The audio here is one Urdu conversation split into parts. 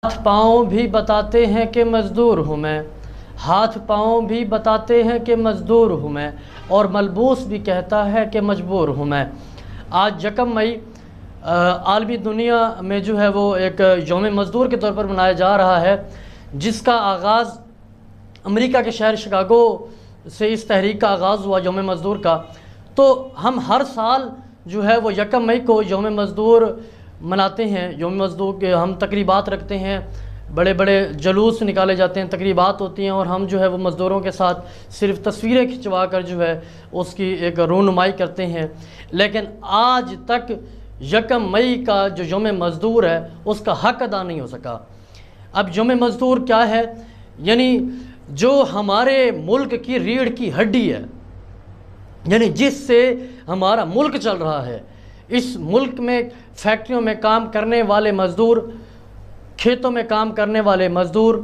ہاتھ پاؤں بھی بتاتے ہیں کہ مزدور ہوں میں، ہاتھ پاؤں بھی بتاتے ہیں کہ مزدور ہوں میں، اور ملبوس بھی کہتا ہے کہ مجبور ہوں میں۔ آج یکم مئی عالمی دنیا میں جو ہے وہ ایک یوم مزدور کے طور پر منایا جا رہا ہے، جس کا آغاز امریکہ کے شہر شکاگو سے اس تحریک کا آغاز ہوا یوم مزدور کا۔ تو ہم ہر سال جو ہے وہ یکم مئی کو یوم مزدور مناتے ہیں۔ یوم مزدور کے ہم تقریبات رکھتے ہیں، بڑے بڑے جلوس نکالے جاتے ہیں، تقریبات ہوتی ہیں، اور ہم جو ہے وہ مزدوروں کے ساتھ صرف تصویریں کھنچوا کر جو ہے اس کی ایک رونمائی کرتے ہیں۔ لیکن آج تک یکم مئی کا جو یوم مزدور ہے اس کا حق ادا نہیں ہو سکا۔ اب یوم مزدور کیا ہے؟ یعنی جو ہمارے ملک کی ریڑھ کی ہڈی ہے، یعنی جس سے ہمارا ملک چل رہا ہے، اس ملک میں فیکٹریوں میں کام کرنے والے مزدور، کھیتوں میں کام کرنے والے مزدور،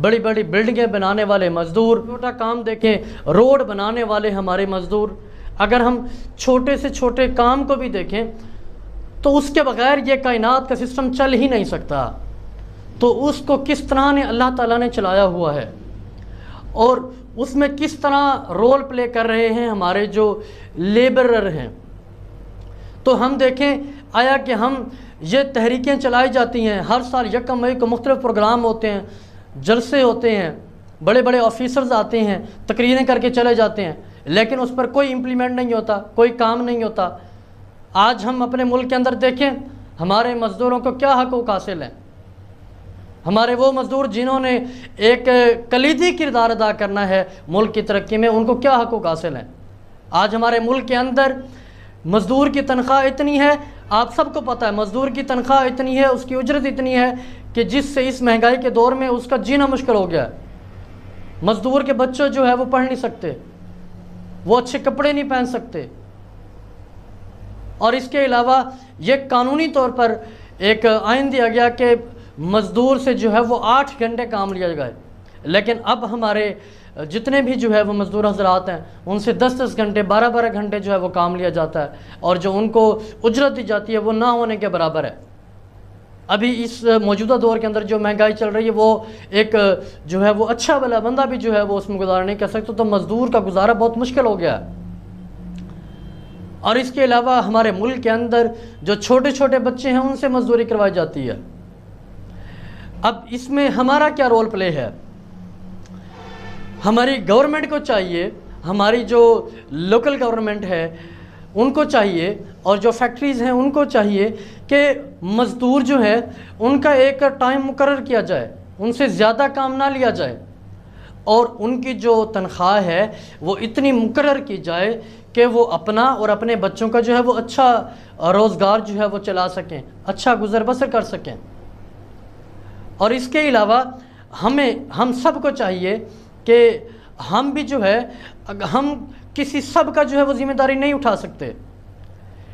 بڑی بڑی بلڈنگیں بنانے والے مزدور، چھوٹا کام دیکھیں روڈ بنانے والے ہمارے مزدور، اگر ہم چھوٹے سے چھوٹے کام کو بھی دیکھیں تو اس کے بغیر یہ کائنات کا سسٹم چل ہی نہیں سکتا۔ تو اس کو کس طرح نے اللہ تعالیٰ نے چلایا ہوا ہے، اور اس میں کس طرح رول پلے کر رہے ہیں ہمارے جو لیبرر ہیں۔ تو ہم دیکھیں آیا کہ ہم یہ تحریکیں چلائی جاتی ہیں، ہر سال یکم مئی کو مختلف پروگرام ہوتے ہیں، جلسے ہوتے ہیں، بڑے بڑے آفیسرز آتے ہیں، تقریریں کر کے چلے جاتے ہیں، لیکن اس پر کوئی امپلیمنٹ نہیں ہوتا، کوئی کام نہیں ہوتا۔ آج ہم اپنے ملک کے اندر دیکھیں ہمارے مزدوروں کو کیا حقوق حاصل ہیں، ہمارے وہ مزدور جنہوں نے ایک کلیدی کردار ادا کرنا ہے ملک کی ترقی میں، ان کو کیا حقوق حاصل ہیں۔ آج ہمارے ملک کے اندر مزدور کی تنخواہ اتنی ہے، آپ سب کو پتہ ہے مزدور کی تنخواہ اتنی ہے، اس کی اجرت اتنی ہے کہ جس سے اس مہنگائی کے دور میں اس کا جینا مشکل ہو گیا ہے۔ مزدور کے بچے جو ہے وہ پڑھ نہیں سکتے، وہ اچھے کپڑے نہیں پہن سکتے، اور اس کے علاوہ یہ قانونی طور پر ایک آئین دیا گیا کہ مزدور سے جو ہے وہ 8 گھنٹے کام لیا جائے، لیکن اب ہمارے جتنے بھی جو ہے وہ مزدور حضرات ہیں ان سے 10 گھنٹے 12 گھنٹے جو ہے وہ کام لیا جاتا ہے، اور جو ان کو اجرت دی جاتی ہے وہ نہ ہونے کے برابر ہے۔ ابھی اس موجودہ دور کے اندر جو مہنگائی چل رہی ہے، وہ ایک جو ہے وہ اچھا بھلا بندہ بھی جو ہے وہ اس میں گزارا نہیں کر سکتا، تو مزدور کا گزارا بہت مشکل ہو گیا ہے۔ اور اس کے علاوہ ہمارے ملک کے اندر جو چھوٹے چھوٹے بچے ہیں ان سے مزدوری کروائی جاتی ہے۔ اب اس میں ہمارا کیا رول پلے ہے؟ ہماری گورنمنٹ کو چاہیے، ہماری جو لوکل گورنمنٹ ہے ان کو چاہیے، اور جو فیکٹریز ہیں ان کو چاہیے کہ مزدور جو ہے ان کا ایک ٹائم مقرر کیا جائے، ان سے زیادہ کام نہ لیا جائے، اور ان کی جو تنخواہ ہے وہ اتنی مقرر کی جائے کہ وہ اپنا اور اپنے بچوں کا جو ہے وہ اچھا روزگار جو ہے وہ چلا سکیں، اچھا گزر بسر کر سکیں۔ اور اس کے علاوہ ہم سب کو چاہیے کہ ہم بھی جو ہے ہم کسی سب کا جو ہے وہ ذمہ داری نہیں اٹھا سکتے،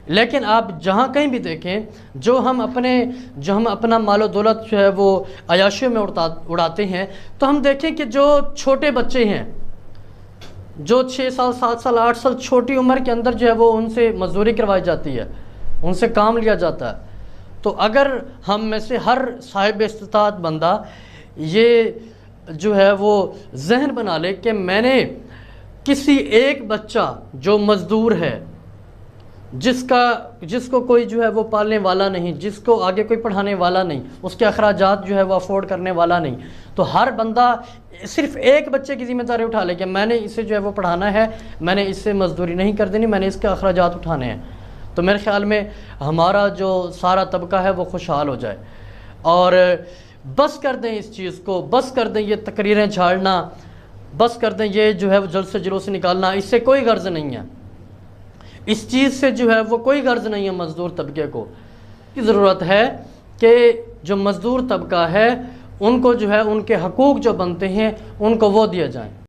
لیکن آپ جہاں کہیں بھی دیکھیں جو ہم اپنا مال و دولت جو ہے وہ عیاشیوں میں اڑاتے ہیں، تو ہم دیکھیں کہ جو چھوٹے بچے ہیں، جو 6 سال 7 سال 8 سال چھوٹی عمر کے اندر جو ہے وہ ان سے مزدوری کروائی جاتی ہے، ان سے کام لیا جاتا ہے۔ تو اگر ہم میں سے ہر صاحب استطاعت بندہ یہ جو ہے وہ ذہن بنا لے کہ میں نے کسی ایک بچہ جو مزدور ہے، جس کو کوئی جو ہے وہ پالنے والا نہیں، جس کو آگے کوئی پڑھانے والا نہیں، اس کے اخراجات جو ہے وہ افورڈ کرنے والا نہیں، تو ہر بندہ صرف ایک بچے کی ذمہ داری اٹھا لے کہ میں نے اسے جو ہے وہ پڑھانا ہے، میں نے اس سے مزدوری نہیں کر دینی، میں نے اس کے اخراجات اٹھانے ہیں، تو میرے خیال میں ہمارا جو سارا طبقہ ہے وہ خوشحال ہو جائے۔ اور بس کر دیں اس چیز کو، بس کر دیں یہ تقریریں جھاڑنا، بس کر دیں یہ جو ہے وہ جلسے جلوس نکالنا، اس سے کوئی غرض نہیں ہے، اس چیز سے جو ہے وہ کوئی غرض نہیں ہے۔ مزدور طبقے کو کی ضرورت ہے کہ جو مزدور طبقہ ہے ان کو جو ہے ان کے حقوق جو بنتے ہیں ان کو وہ دیے جائیں۔